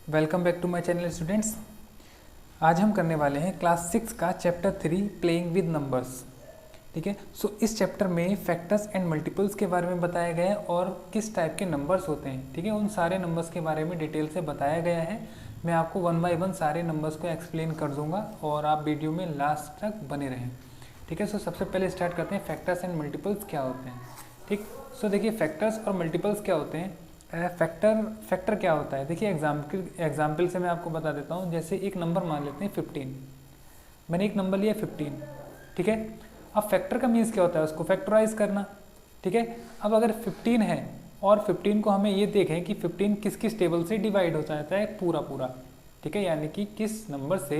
Welcome back to my channel students. आज हम करने वाले हैं क्लास 6 का चैप्टर 3 प्लेइंग विद नंबर्स। ठीक है, सो इस चैप्टर में फैक्टर्स एंड मल्टीपल्स के बारे में बताया गया है और किस टाइप के नंबर्स होते हैं। ठीक है, उन सारे नंबर्स के बारे में डिटेल से बताया गया है। मैं आपको वन बाय वन सारे नंबर्स को एक्सप्लेन कर दूंगा और आप वीडियो में लास्ट तक बने रहें। ठीक है, सो सबसे पहले स्टार्ट करते हैं फैक्टर्स एंड मल्टीपल्स क्या होते हैं। ठीक, सो देखिए फैक्टर्स और मल्टीपल्स क्या होते हैं। फैक्टर क्या होता है, देखिए एग्जाम्पल से मैं आपको बता देता हूँ। जैसे एक नंबर मान लेते हैं 15, मैंने एक नंबर लिया 15। ठीक है, अब फैक्टर का मीन्स क्या होता है, उसको फैक्टराइज करना। ठीक है, अब अगर 15 है और 15 को हमें ये देखें कि 15 किस किस टेबल से डिवाइड हो जाता है पूरा पूरा। ठीक है, यानी कि किस नंबर से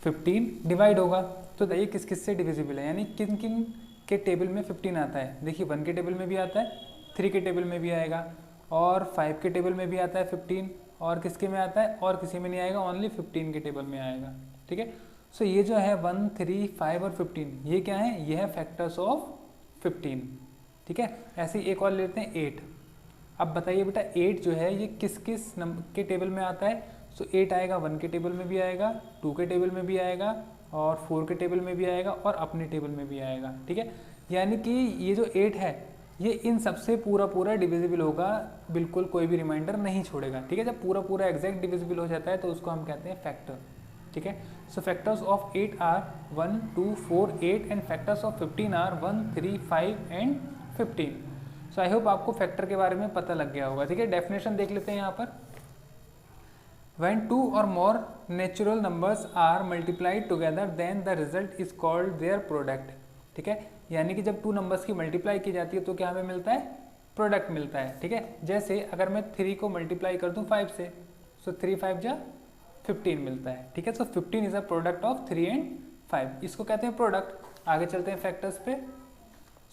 15 डिवाइड होगा, तो देखिए किस किस से डिविजिबल है, यानी किन किन के टेबल में 15 आता है। देखिए 1 के टेबल में भी आता है, 3 के टेबल में भी आएगा और 5 के टेबल में भी आता है 15, और किसके में आता है और किसी में नहीं आएगा, ओनली 15 के टेबल में आएगा। ठीक है, सो ये जो है 1, 3, 5 और 15 ये क्या है, ये है फैक्टर्स ऑफ 15। ठीक है, ऐसे ही एक और लेते हैं 8। अब बताइए बेटा 8 जो है ये किस किस नंबर के टेबल में आता है। सो 8 आएगा 1 के टेबल में भी आएगा, 2 के टेबल में भी आएगा और 4 के टेबल में भी आएगा और अपने टेबल में भी आएगा। ठीक है, यानी कि ये जो 8 है ये इन सबसे पूरा पूरा डिविजिबल होगा, बिल्कुल कोई भी रिमाइंडर नहीं छोड़ेगा। ठीक है, जब पूरा पूरा एग्जैक्ट डिविजिबल हो जाता है तो उसको हम कहते हैं फैक्टर। ठीक है, so factors of 8 are 1, 2, 4, 8 and factors of 15 are 1, 3, 5 and 15। So I hope आपको फैक्टर के बारे में पता लग गया होगा। ठीक है, डेफिनेशन देख लेते हैं यहाँ पर। When two or more natural numbers are multiplied together, then the result is called their product. ठीक है, यानी कि जब टू नंबर्स की मल्टीप्लाई की जाती है तो क्या हमें मिलता है, प्रोडक्ट मिलता है। ठीक है, जैसे अगर मैं 3 को मल्टीप्लाई कर दूं 5 से, सो 3 5 जा 15 मिलता है। ठीक है, सो 15 is a product of 3 and 5, इसको कहते हैं प्रोडक्ट। आगे चलते हैं फैक्टर्स पे।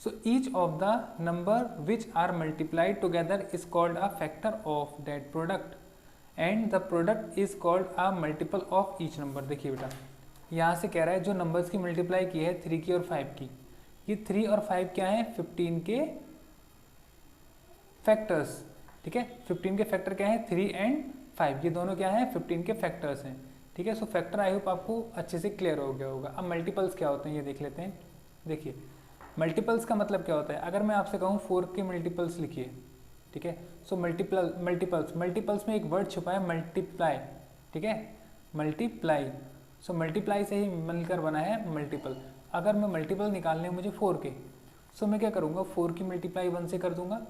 So each of the number which are multiplied together is called a factor of that product and the product is called a multiple of each number. देखिए बेटा यहाँ से कह रहा है जो नंबर्स की मल्टीप्लाई की है 3 की और 5 की, ये 3 और 5 क्या है, 15 के फैक्टर्स। ठीक है, 15 के फैक्टर क्या है, 3 एंड 5, ये दोनों क्या है 15 के फैक्टर्स हैं। ठीक है, सो फैक्टर आई होप आपको अच्छे से क्लियर हो गया होगा। अब मल्टीपल्स क्या होते हैं ये देख लेते हैं। देखिए मल्टीपल्स का मतलब क्या होता है, अगर मैं आपसे कहूँ 4 के मल्टीपल्स लिखिए। ठीक है, सो मल्टीपल्स में एक वर्ड छुपा है मल्टीप्लाई। ठीक है, मल्टीप्लाई, सो मल्टीप्लाई से ही मिलकर बना है मल्टीपल। अगर मैं मल्टीपल निकालने हैं मुझे 4 के, सो मैं क्या करूँगा, 4 की मल्टीप्लाई 1 से कर दूंगा,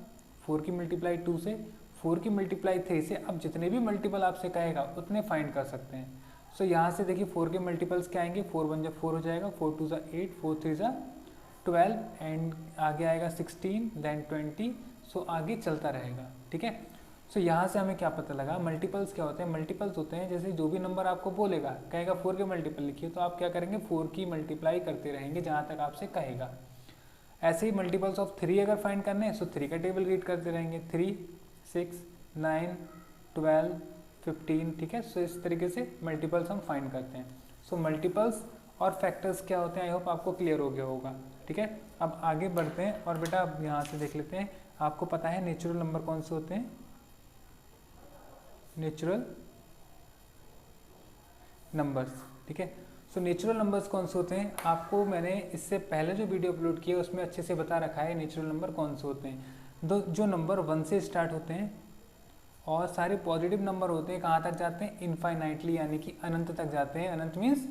4 की मल्टीप्लाई 2 से, 4 की मल्टीप्लाई 3 से। अब जितने भी मल्टीपल आपसे कहेगा उतने फाइंड कर सकते हैं। सो यहाँ से देखिए 4 के मल्टीपल्स क्या आएंगे, 4 1 जा 4 हो जाएगा, 4 2 जा 8, 4 3 जा 12 एंड आगे आएगा 16 देन 20। सो आगे चलता रहेगा। ठीक है, सो यहाँ से हमें क्या पता लगा, मल्टीपल्स क्या होते हैं। मल्टीपल्स होते हैं जैसे जो भी नंबर आपको बोलेगा, कहेगा 4 के मल्टीपल लिखिए, तो आप क्या करेंगे 4 की मल्टीप्लाई करते रहेंगे जहाँ तक आपसे कहेगा। ऐसे ही मल्टीपल्स ऑफ 3 अगर फाइंड करने हैं, सो 3 का टेबल रीड करते रहेंगे, 3, 6, 9, 12, 15। ठीक है, सो इस तरीके से मल्टीपल्स हम फाइंड करते हैं। सो मल्टीपल्स और फैक्टर्स क्या होते हैं, आई होप आपको क्लियर हो गया होगा। ठीक है, अब आगे बढ़ते हैं और बेटा अब यहाँ से देख लेते हैं, आपको पता है नेचुरल नंबर कौन से होते हैं, नेचुरल नंबर्स। ठीक है, सो नेचुरल नंबर्स कौन से होते हैं, आपको मैंने इससे पहले जो वीडियो अपलोड किया उसमें अच्छे से बता रखा है नेचुरल नंबर कौन से होते हैं। जो नंबर 1 से स्टार्ट होते हैं और सारे पॉजिटिव नंबर होते हैं, कहाँ तक जाते हैं, इनफाइनाइटली, यानी कि अनंत तक जाते हैं। अनंत मीन्स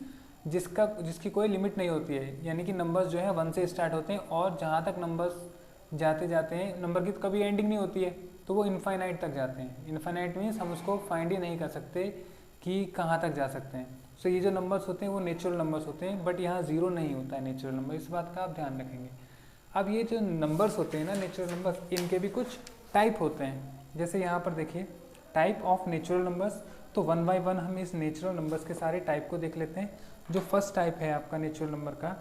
जिसकी कोई लिमिट नहीं होती है, यानी कि नंबर्स जो है 1 से स्टार्ट होते हैं और जहाँ तक नंबर्स जाते जाते हैं, नंबर की तो कभी एंडिंग नहीं होती है, तो वो इनफाइनाइट तक जाते हैं। इनफाइनाइट मीन्स हम उसको फाइंड ही नहीं कर सकते कि कहाँ तक जा सकते हैं। सो ये जो नंबर्स होते हैं वो नेचुरल नंबर्स होते हैं, बट यहाँ 0 नहीं होता है नेचुरल नंबर, इस बात का आप ध्यान रखेंगे। अब ये जो नंबर्स होते हैं ना नेचुरल नंबर्स, इनके भी कुछ टाइप होते हैं। जैसे यहाँ पर देखिए टाइप ऑफ नेचुरल नंबर्स, तो 1 बाय 1 हम इस नेचुरल नंबर्स के सारे टाइप को देख लेते हैं। जो फर्स्ट टाइप है आपका नेचुरल नंबर का,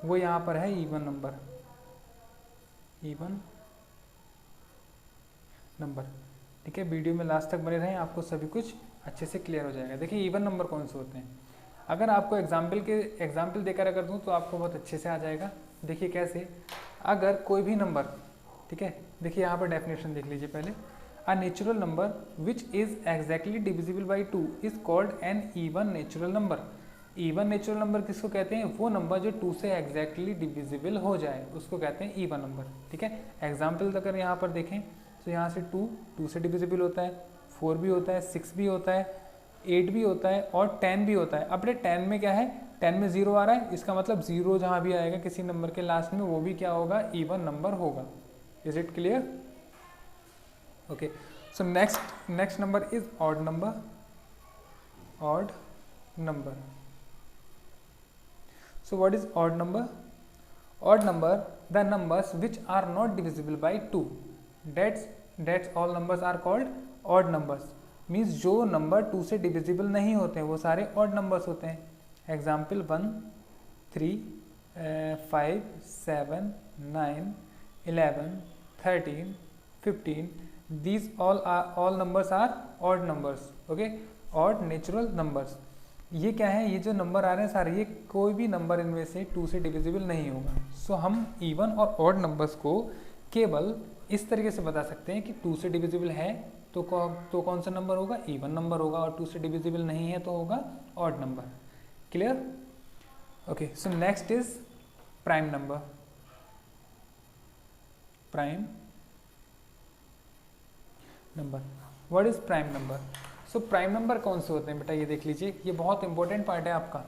वो यहाँ पर है इवन नंबर, इवन नंबर। ठीक है, वीडियो में लास्ट तक बने रहें, आपको सभी कुछ अच्छे से क्लियर हो जाएगा। देखिए इवन नंबर कौन से होते हैं, अगर आपको एग्जाम्पल देकर अगर दूँ तो आपको बहुत अच्छे से आ जाएगा। देखिए कैसे, अगर कोई भी नंबर, ठीक है, देखिए यहाँ पर डेफिनेशन देख लीजिए पहले। A natural number which is exactly divisible by 2 is called an even natural number. Even natural number किसको कहते हैं? वो नंबर जो 2 से एग्जैक्टली डिविजिबल हो जाए उसको कहते हैं इवन नंबर, ठीक है। एग्जाम्पल अगर यहाँ पर देखें तो यहाँ से 2 से डिविजिबल होता है, 4 भी होता है, 6 भी होता है, 8 भी होता है और 10 भी होता है। अब 10 में क्या है? 10 में 0 आ रहा है, इसका मतलब 0 जहाँ भी आएगा किसी नंबर के लास्ट में वो भी क्या होगा? इवन नंबर होगा। Is it clear? Okay, so next number is odd number. Odd number. So what is odd number? Odd number, the numbers which are not divisible by 2. That's all numbers are called odd numbers. Means जो number 2 से divisible नहीं होते हैं वो सारे odd numbers होते हैं. Example 1, 3, 5, 7, 9, 11, 13, 15. These all numbers are odd numbers. Okay, odd natural numbers. ये क्या है? ये जो नंबर आ रहे हैं सारे, ये कोई भी नंबर इनमें से 2 से डिविजिबल नहीं होगा. सो हम इवन और ऑड नंबर्स को केवल इस तरीके से बता सकते हैं कि 2 से डिविजिबल है तो कौन सा नंबर होगा? इवन नंबर होगा, और 2 से डिविजिबल नहीं है तो होगा odd number. Clear? Okay, so next is prime number. Prime number. What is prime number? So prime number कौन से होते हैं बेटा? ये देख लीजिए, ये बहुत इंपॉर्टेंट पार्ट है आपका.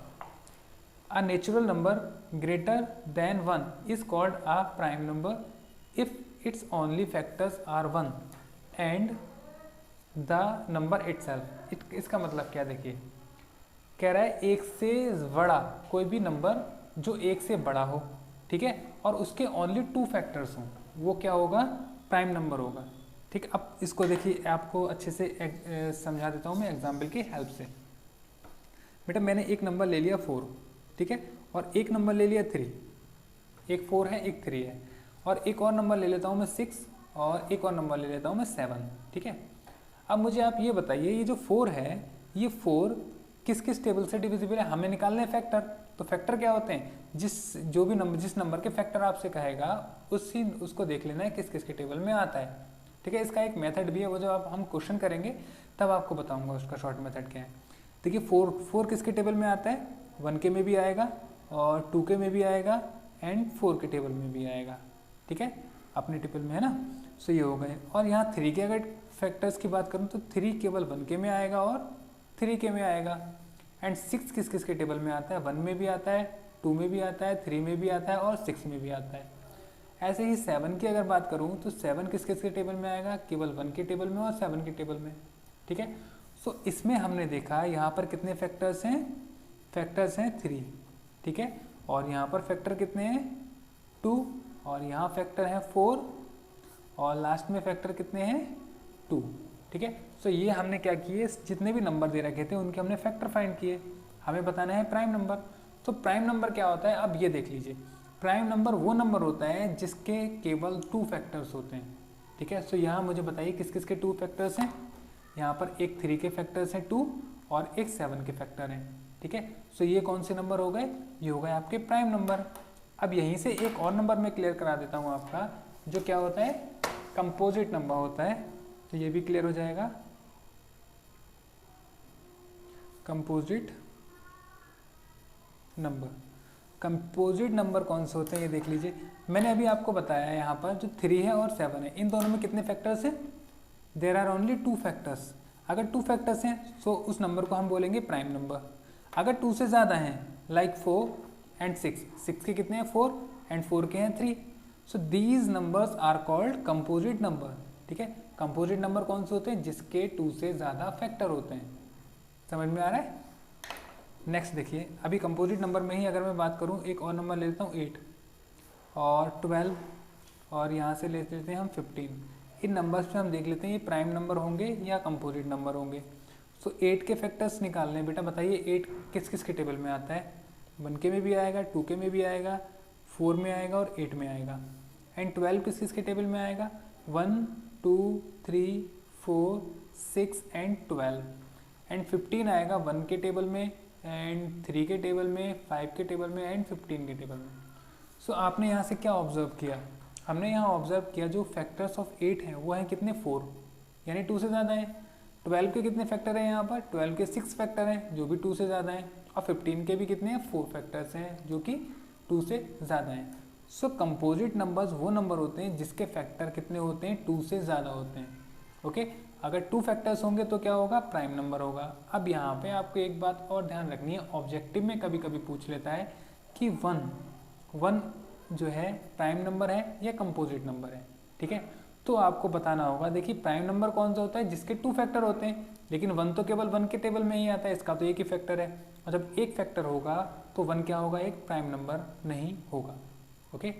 A natural number greater than 1 is called a prime number if its only factors are 1 and the number itself. इसका मतलब क्या? देखिए, कह रहा है एक से बड़ा कोई भी नंबर जो एक से बड़ा हो, ठीक है, और उसके ओनली 2 फैक्टर्स हों, वो क्या होगा? प्राइम नंबर होगा. ठीक है, अब इसको देखिए, आपको अच्छे से समझा देता हूँ मैं एग्जाम्पल की हेल्प से. बेटा मैंने एक नंबर ले लिया 4, ठीक है, और एक नंबर ले लिया 3. एक 4 है, एक 3 है, और एक और नंबर ले लेता हूँ मैं 6, और एक और नंबर ले लेता हूँ मैं 7. ठीक है, अब मुझे आप ये बताइए, ये जो 4 है, ये 4 किस किस टेबल से डिविजिबल है? हमें निकालने हैं फैक्टर. तो फैक्टर क्या होते हैं? जिस नंबर के फैक्टर आपसे कहेगा उसको देख लेना है किस किस के टेबल में आता है. ठीक है, इसका एक मेथड भी है, वो जब हम क्वेश्चन करेंगे तब आपको बताऊंगा उसका शॉर्ट मेथड क्या है. देखिए, 4 किसके टेबल में आता है? 1 के में भी आएगा, और 2 के में भी आएगा, एंड 4 के टेबल में भी आएगा. ठीक है, अपने टेबल में है ना. सो ये हो गए. और यहाँ 3 के अगर फैक्टर्स की बात करूँ तो 3 केवल 1 के में आएगा और 3 के में आएगा. एंड 6 किस किस के टेबल में आता है? 1 में भी आता है, 2 में भी आता है, 3 में भी आता है, और 6 में भी आता है. ऐसे ही 7 की अगर बात करूँ तो 7 किस किस के टेबल में आएगा? केवल 1 के टेबल में और 7 के टेबल में. ठीक है, सो इसमें हमने देखा यहाँ पर कितने फैक्टर्स हैं? फैक्टर्स हैं 3. ठीक है, और यहाँ पर फैक्टर कितने हैं? 2, और यहाँ फैक्टर है 4, और लास्ट में फैक्टर कितने हैं? 2. ठीक है, सो ये हमने क्या किए? जितने भी नंबर दे रखे थे उनके हमने फैक्टर फाइंड किए. हमें बताना है प्राइम नंबर. तो प्राइम नंबर क्या होता है? अब ये देख लीजिए, प्राइम नंबर वो नंबर होता है जिसके केवल 2 फैक्टर्स होते हैं. ठीक है, सो यहाँ मुझे बताइए किस किस के 2 फैक्टर्स हैं? यहाँ पर एक 3 के फैक्टर्स हैं 2, और एक 7 के फैक्टर हैं. ठीक है, सो ये कौन से नंबर हो गए? ये हो गए आपके प्राइम नंबर. अब यहीं से एक और नंबर मैं क्लियर करा देता हूँ आपका, जो क्या होता है? कंपोजिट नंबर होता है. तो ये भी क्लियर हो जाएगा. Composite number. कंपोजिट नंबर कौन से होते हैं ये देख लीजिए. मैंने अभी आपको बताया है यहाँ पर जो 3 है और 7 है, इन दोनों में कितने फैक्टर्स हैं? There are only 2 factors. अगर 2 फैक्टर्स हैं तो उस नंबर को हम बोलेंगे प्राइम नंबर. अगर 2 से ज़्यादा हैं, लाइक 4 एंड 6 के कितने हैं? 4, एंड 4 के हैं 3. So these numbers are called composite number. ठीक है, कंपोजिट नंबर कौन से होते हैं? जिसके 2 से ज़्यादा फैक्टर होते हैं. समझ में आ रहा है? नेक्स्ट देखिए, अभी कंपोजिट नंबर में ही अगर मैं बात करूं, एक और नंबर ले लेता हूं 8 और 12, और यहाँ से ले लेते हैं हम 15. इन नंबर्स पे हम देख लेते हैं ये प्राइम नंबर होंगे या कंपोजिट नंबर होंगे. सो 8 के फैक्टर्स निकालने हैं. बेटा बताइए 8 किस किस के टेबल में आता है? 1 के में भी आएगा, 2 के में भी आएगा, 4 में आएगा, और 8 में आएगा. एंड 12 किस किस के टेबल में आएगा? 1, 2, 3, 4, 6 एंड 12. एंड 15 आएगा 1 के टेबल में, एंड 3 के टेबल में, 5 के टेबल में, एंड 15 के टेबल में. सो आपने यहाँ से क्या ऑब्जर्व किया? हमने यहाँ ऑब्जर्व किया जो फैक्टर्स ऑफ 8 हैं वो हैं कितने? 4. यानी 2 से ज़्यादा है। 12 के कितने फैक्टर हैं यहाँ पर, 12 के 6 फैक्टर हैं जो भी 2 से ज़्यादा हैं, और 15 के भी कितने हैं, 4 फैक्टर्स हैं जो कि 2 से ज़्यादा हैं। सो कंपोजिट नंबर्स वो नंबर होते हैं जिसके फैक्टर कितने होते हैं, 2 से ज़्यादा होते हैं। ओके, अगर 2 फैक्टर्स होंगे तो क्या होगा, प्राइम नंबर होगा। अब यहाँ पे आपको एक बात और ध्यान रखनी है, ऑब्जेक्टिव में कभी कभी पूछ लेता है कि 1 जो है प्राइम नंबर है या कंपोजिट नंबर है। ठीक है, तो आपको बताना होगा, देखिए प्राइम नंबर कौन सा होता है, जिसके 2 फैक्टर होते हैं, लेकिन 1 तो केवल 1 के टेबल में ही आता है, इसका तो एक ही फैक्टर है। और जब एक फैक्टर होगा तो 1 क्या होगा, एक प्राइम नंबर नहीं होगा। ओके,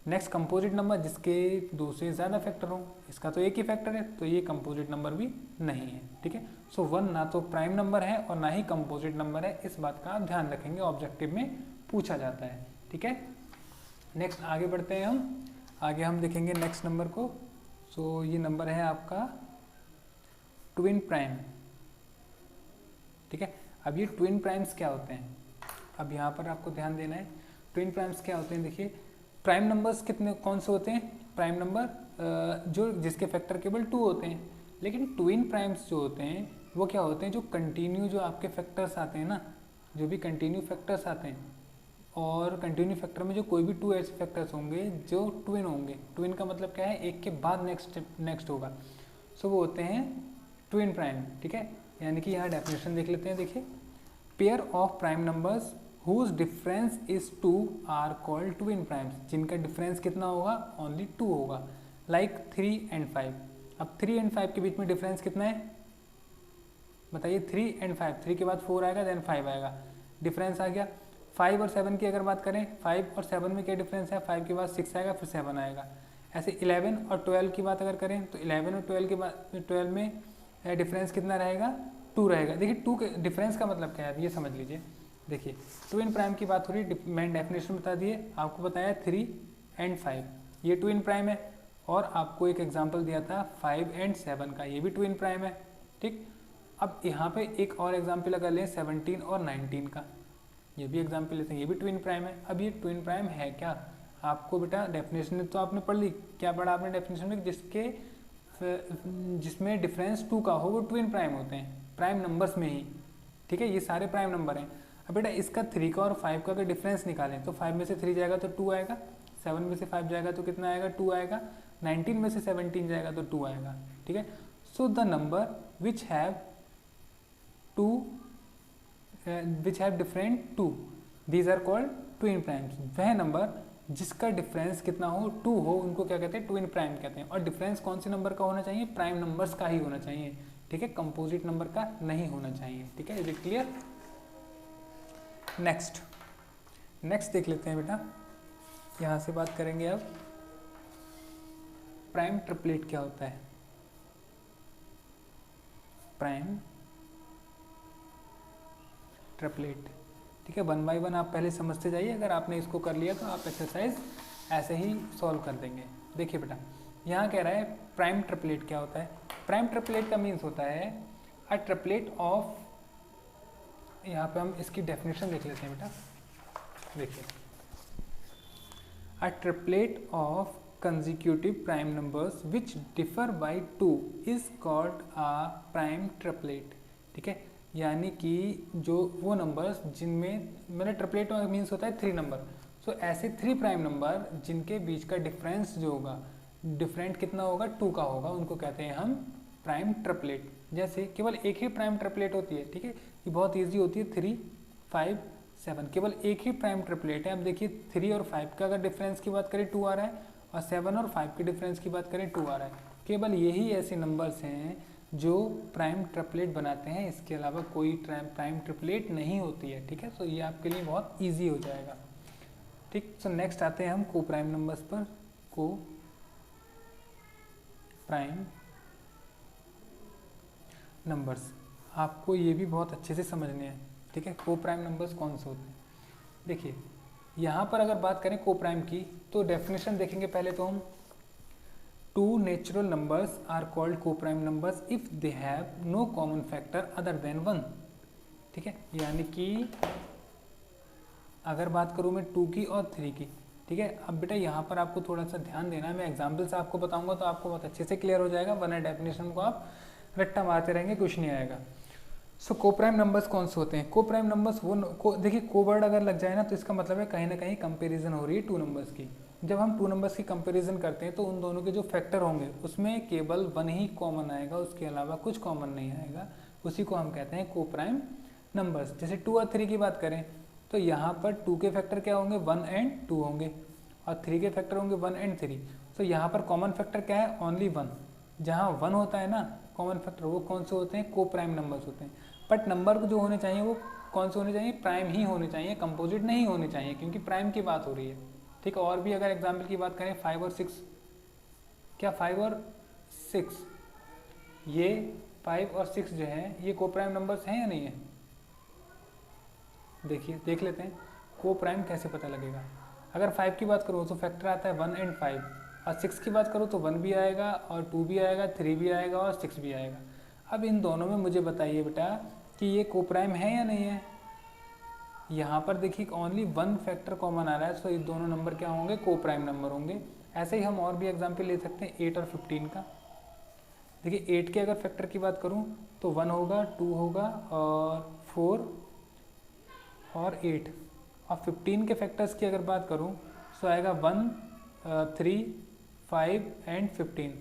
नेक्स्ट कंपोजिट नंबर जिसके 2 से ज़्यादा फैक्टर हो, इसका तो एक ही फैक्टर है, तो ये कंपोजिट नंबर भी नहीं है। ठीक है, सो 1 ना तो प्राइम नंबर है और ना ही कंपोजिट नंबर है, इस बात का आप ध्यान रखेंगे, ऑब्जेक्टिव में पूछा जाता है। ठीक है, नेक्स्ट आगे बढ़ते हैं आगे हम देखेंगे नेक्स्ट नंबर को। सो ये नंबर है आपका ट्विन प्राइम। ठीक है, अब ये ट्विन प्राइम्स क्या होते हैं, अब यहाँ पर आपको ध्यान देना है, ट्विन प्राइम्स क्या होते हैं। देखिए प्राइम नंबर्स कितने कौन से होते हैं, प्राइम नंबर जो जिसके फैक्टर केवल 2 होते हैं, लेकिन ट्विन प्राइम्स जो होते हैं वो क्या होते हैं, जो कंटिन्यू जो आपके फैक्टर्स आते हैं ना, जो भी कंटिन्यू फैक्टर्स आते हैं, और कंटिन्यू फैक्टर में जो कोई भी 2 ऐसे फैक्टर्स होंगे जो ट्विन होंगे, ट्विन का मतलब क्या है, एक के बाद नेक्स्ट होगा, सो वो होते हैं ट्विन प्राइम। ठीक है, यानी कि यहाँ डेफिनेशन देख लेते हैं। देखिए, pair of prime numbers whose difference is 2 are called twin primes, जिनका डिफरेंस कितना होगा, ओनली 2 होगा, लाइक 3 and 5। अब 3 and 5 के बीच में डिफरेंस कितना है, बताइए, 3 and 5, 3 के बाद 4 आएगा, देन 5 आएगा, डिफरेंस आ गया। 5 और 7 की अगर बात करें, 5 और 7 में क्या डिफरेंस है, 5 के बाद 6 आएगा, फिर 7 आएगा। ऐसे 11 और 12 की बात अगर करें तो 11 और 12 के बाद 12 में डिफरेंस कितना रहेगा, 2 रहेगा। देखिए 2 के डिफरेंस का मतलब क्या है, ये समझ लीजिए। देखिए ट्विन प्राइम की बात हो रही है, मैंने डेफिनेशन बता दिए, आपको बताया 3 and 5 ये ट्विन प्राइम है, और आपको एक एग्जांपल दिया था 5 and 7 का, ये भी ट्विन प्राइम है। ठीक, अब यहाँ पे एक और एग्जांपल अगर लें 17 और 19 का, ये भी एग्जांपल लेते हैं, ये भी ट्विन प्राइम है। अब ये ट्विन प्राइम है क्या, आपको बेटा डेफिनेशन तो आपने पढ़ ली, क्या पढ़ा आपने डेफिनेशन में, जिसमें डिफरेंस 2 का हो वो ट्विन प्राइम होते हैं, प्राइम नंबर्स में ही। ठीक है, ये सारे प्राइम नंबर हैं। अब बेटा इसका 3 का और 5 का अगर डिफरेंस निकालें तो 5 में से 3 जाएगा तो 2 आएगा, 7 में से 5 जाएगा तो कितना आएगा, 2 आएगा, 19 में से 17 जाएगा तो 2 आएगा। ठीक है, so the number which have different 2 these are called twin primes. वह नंबर जिसका डिफरेंस कितना हो, 2 हो, उनको क्या कहते हैं, ट्विन प्राइम कहते हैं। और डिफरेंस कौन से नंबर का होना चाहिए, प्राइम नंबर्स का ही होना चाहिए। ठीक है, कंपोजिट नंबर का नहीं होना चाहिए। ठीक है, इज इट क्लियर। नेक्स्ट देख लेते हैं बेटा, यहाँ से बात करेंगे अब प्राइम ट्रिपलेट क्या होता है। प्राइम ट्रिपलेट, ठीक है, 1 by 1 आप पहले समझते जाइए, अगर आपने इसको कर लिया तो आप एक्सरसाइज ऐसे ही सॉल्व कर देंगे। देखिए बेटा, यहाँ कह रहा है प्राइम ट्रिपलेट क्या होता है। प्राइम ट्रिपलेट का मीन्स होता है अ ट्रिपलेट ऑफ, यहाँ पे हम इसकी डेफिनेशन देख लेते हैं बेटा। देखिए, a triplet of consecutive prime numbers which differ by 2 is called a prime triplet. ठीक है, यानी कि जो वो नंबर्स जिनमें, मैंने ट्रिपलेट मीन्स होता है 3 नंबर, सो ऐसे 3 प्राइम नंबर जिनके बीच का डिफरेंस जो होगा, डिफरेंट कितना होगा, 2 का होगा, उनको कहते हैं हम प्राइम ट्रिपलेट। जैसे केवल एक ही प्राइम ट्रिपलेट होती है। ठीक है, ये बहुत ईजी होती है, 3, 5, 7 केवल एक ही प्राइम ट्रिपलेट है। अब देखिए 3 और 5 का अगर डिफरेंस की बात करें 2 आ रहा है, और 7 और 5 के डिफरेंस की बात करें 2 आ रहा है। केवल यही ऐसे नंबर्स हैं जो प्राइम ट्रिपलेट बनाते हैं, इसके अलावा कोई प्राइम ट्रिपलेट नहीं होती है। ठीक है, तो ये आपके लिए बहुत ईजी हो जाएगा। ठीक, सो नेक्स्ट आते हैं हम को प्राइम नंबर्स पर। को प्राइम नंबर्स आपको ये भी बहुत अच्छे से समझने हैं। ठीक है, को प्राइम नंबर्स कौन से होते हैं। देखिए यहाँ पर अगर बात करें को प्राइम की, तो डेफिनेशन देखेंगे पहले तो हम, 2 natural numbers are called coprime numbers if they have no common factor other than 1। ठीक है, यानी कि अगर बात करूँ मैं 2 की और 3 की, ठीक है। अब बेटा यहाँ पर आपको थोड़ा सा ध्यान देना है, मैं एग्जाम्पल से आपको बताऊंगा तो आपको बहुत अच्छे से क्लियर हो जाएगा, वरना डेफिनेशन को आप रट्टा मारते रहेंगे, कुछ नहीं आएगा। सो को प्राइम नंबर्स कौन से होते हैं? को प्राइम नंबर्स वो देखिए, को वर्ड अगर लग जाए ना तो इसका मतलब है कहीं ना कहीं कंपेरिजन हो रही है टू नंबर्स की। जब हम टू नंबर्स की कंपेरिजन करते हैं तो उन दोनों के जो फैक्टर होंगे उसमें केवल वन ही कॉमन आएगा, उसके अलावा कुछ कॉमन नहीं आएगा, उसी को हम कहते हैं को प्राइम नंबर्स। जैसे 2 और 3 की बात करें तो यहाँ पर 2 के फैक्टर क्या होंगे? 1 एंड 2 होंगे, और 3 के फैक्टर होंगे 1 एंड 3। तो यहाँ पर कॉमन फैक्टर क्या है? ओनली 1। जहाँ 1 होता है ना कॉमन फैक्टर, वो कौन से होते हैं? को प्राइम नंबर्स होते हैं। बट नंबर जो होने चाहिए वो कौन से होने चाहिए? प्राइम ही होने चाहिए, कंपोजिट नहीं होने चाहिए, क्योंकि प्राइम की बात हो रही है। ठीक है। और भी अगर एग्जाम्पल की बात करें 5 और 6, क्या 5 और 6, ये 5 और 6 जो है ये को प्राइम नंबर्स हैं या नहीं है? देखिए, देख लेते हैं को प्राइम कैसे पता लगेगा। अगर 5 की बात करूँ तो फैक्टर आता है 1 एंड 5, और 6 की बात करूँ तो 1 भी आएगा और 2 भी आएगा, 3 भी आएगा और 6 भी आएगा। अब इन दोनों में मुझे बताइए बेटा कि ये को प्राइम है या नहीं है? यहाँ पर देखिए ओनली 1 फैक्टर कॉमन आ रहा है, तो ये दोनों नंबर क्या होंगे? को प्राइम नंबर होंगे। ऐसे ही हम और भी एग्जाम्पल ले सकते हैं 8 और 15 का। देखिए 8 के अगर फैक्टर की बात करूँ तो 1 होगा, 2 होगा और 4 और 8। और 15 के फैक्टर्स की अगर बात करूँ तो आएगा 1, 3, 5 एंड 15।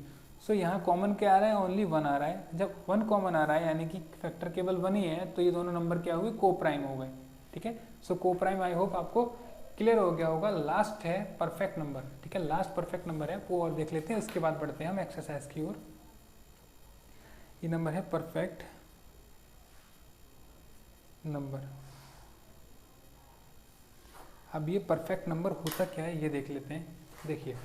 सो यहाँ कॉमन क्या आ रहा है? ओनली 1 आ रहा है। जब 1 कॉमन आ रहा है यानी कि फैक्टर केवल 1 ही है, तो ये दोनों नंबर क्या हुए? को प्राइम हो गए। ठीक है। सो को प्राइम आई होप आपको क्लियर हो गया होगा। लास्ट है परफेक्ट नंबर। ठीक है, लास्ट परफेक्ट नंबर है, वो और देख लेते हैं, उसके बाद बढ़ते हैं हम एक्सरसाइज की ओर। ये नंबर है परफेक्ट नंबर। अब ये परफेक्ट नंबर होता क्या है ये देख लेते हैं। देखिए,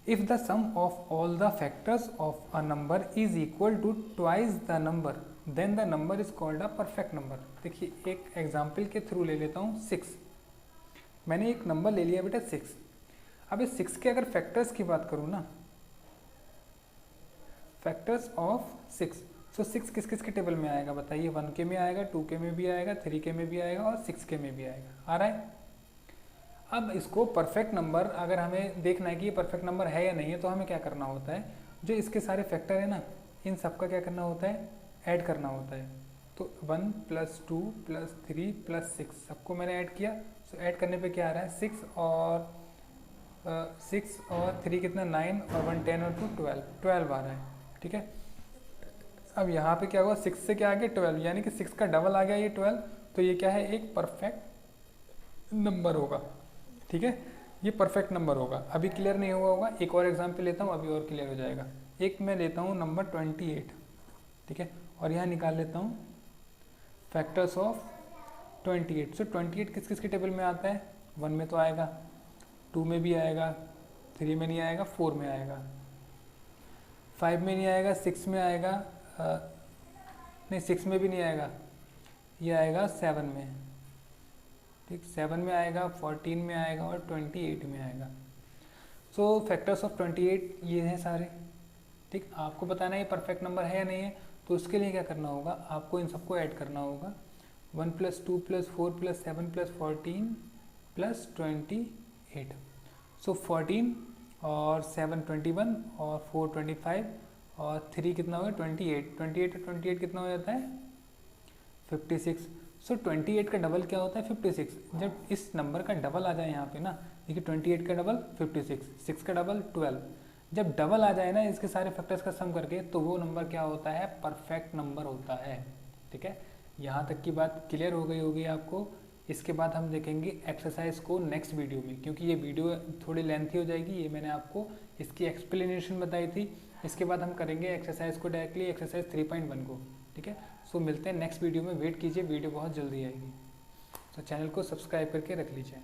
if the sum of all the factors of a number is equal to twice the number then the number is called a perfect number. देखिए एक एग्जाम्पल के थ्रू ले लेता हूँ 6। मैंने एक नंबर ले लिया बेटा 6। अब इस 6 के अगर फैक्टर्स की बात करूँ ना, फैक्टर्स ऑफ 6, सो 6 किस किस के टेबल में आएगा बताइए? 1 के में आएगा, 2 के में भी आएगा, 3 के में भी आएगा और 6 के में भी आएगा। आ रहा है? अब इसको परफेक्ट नंबर अगर हमें देखना है कि ये परफेक्ट नंबर है या नहीं है, तो हमें क्या करना होता है? जो इसके सारे फैक्टर है ना, इन सबका क्या करना होता है? ऐड करना होता है। तो 1 + 2 + 3 + 6 सबको मैंने ऐड किया। सो ऐड करने पे क्या आ रहा है? 6 और 3 कितना? 9 और 1 10 और 2 12 आ रहा है। ठीक है। अब यहाँ पे क्या हुआ? 6 से क्या आ गया? 12, यानी कि 6 का डबल आ गया ये 12। तो ये क्या है? एक परफेक्ट नंबर होगा। ठीक है, ये परफेक्ट नंबर होगा। अभी क्लियर नहीं हुआ होगा, एक और एग्जाम्पल लेता हूँ, अभी और क्लियर हो जाएगा। एक मैं लेता हूँ नंबर 28। ठीक है, और यहाँ निकाल लेता हूँ फैक्टर्स ऑफ 28। सो 28 किस किस के टेबल में आता है? 1 में तो आएगा, 2 में भी आएगा, 3 में नहीं आएगा, 4 में आएगा, 5 में नहीं आएगा, 6 में आएगा, नहीं 6 में भी नहीं आएगा, ये आएगा 7 में। ठीक, 7 में आएगा, 14 में आएगा और 28 में आएगा। सो फैक्टर्स ऑफ 28 ये हैं सारे। ठीक, आपको बताना है ये परफेक्ट नंबर है या नहीं है, तो उसके लिए क्या करना होगा? आपको इन सबको ऐड करना होगा। 1 + 2 + 4 + 7 + 14 + 28। सो 14 और 7 21 और 4 25 और 3 कितना होगा? 28। 28 और 28 कितना हो जाता है? 56। सो 28 का डबल क्या होता है? 56। जब इस नंबर का डबल आ जाए यहाँ पे ना, देखिए 28 का डबल 56, 6 का डबल 12, जब डबल आ जाए ना इसके सारे फैक्टर्स का सम करके, तो वो नंबर क्या होता है? परफेक्ट नंबर होता है। ठीक है, यहाँ तक की बात क्लियर हो गई होगी आपको। इसके बाद हम देखेंगे एक्सरसाइज को नेक्स्ट वीडियो में, क्योंकि ये वीडियो थोड़ी लेंथी हो जाएगी। ये मैंने आपको इसकी एक्सप्लेनेशन बताई थी। इसके बाद हम करेंगे एक्सरसाइज को डायरेक्टली, एक्सरसाइज 3.1 को। ठीक है, सो मिलते हैं नेक्स्ट वीडियो में। वेट कीजिए, वीडियो बहुत जल्दी आएगी। तो चैनल को सब्सक्राइब करके रख लीजिए।